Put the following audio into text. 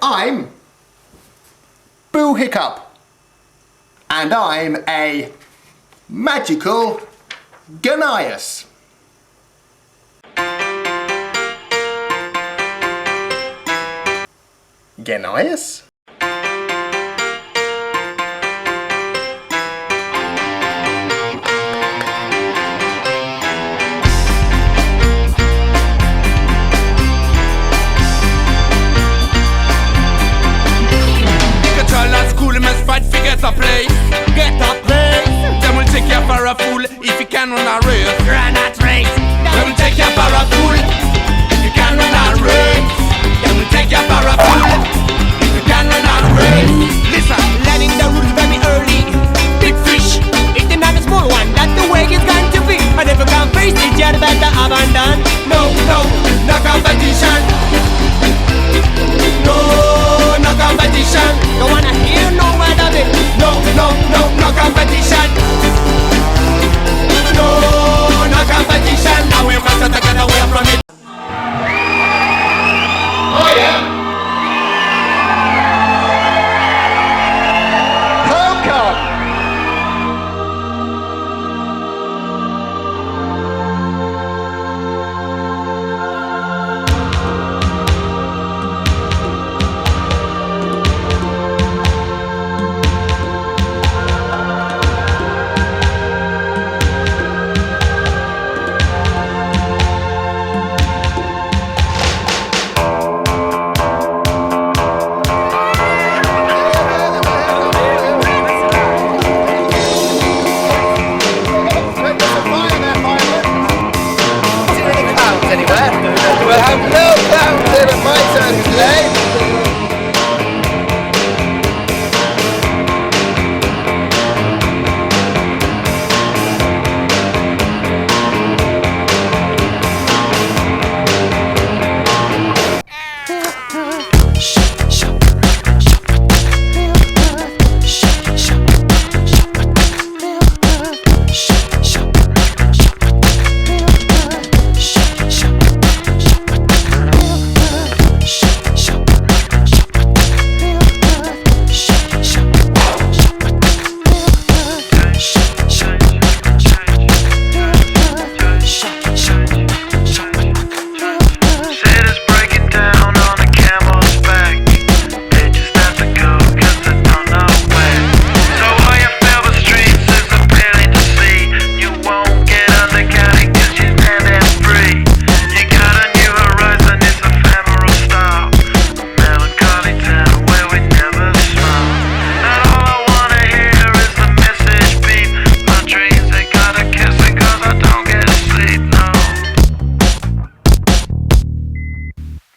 I'm Boo Hiccup, and I'm a magical Gonias. Gonias? Get a place, them will take you for a fool if you can run a race. Run a race, them will take you for a fool if you can run a race. Them will take you for a fool if you can run a race. Listen, learning the rules very early. big fish, Eating on a small one, that's the way it's going to be. And if you can't face it, you'd better abandon. no competition. No competition. Don't wanna hear no word of it. No competition. No competition. Now we've got to get away from it. Oh yeah? Welcome! We'll have no clowns in at my turn today.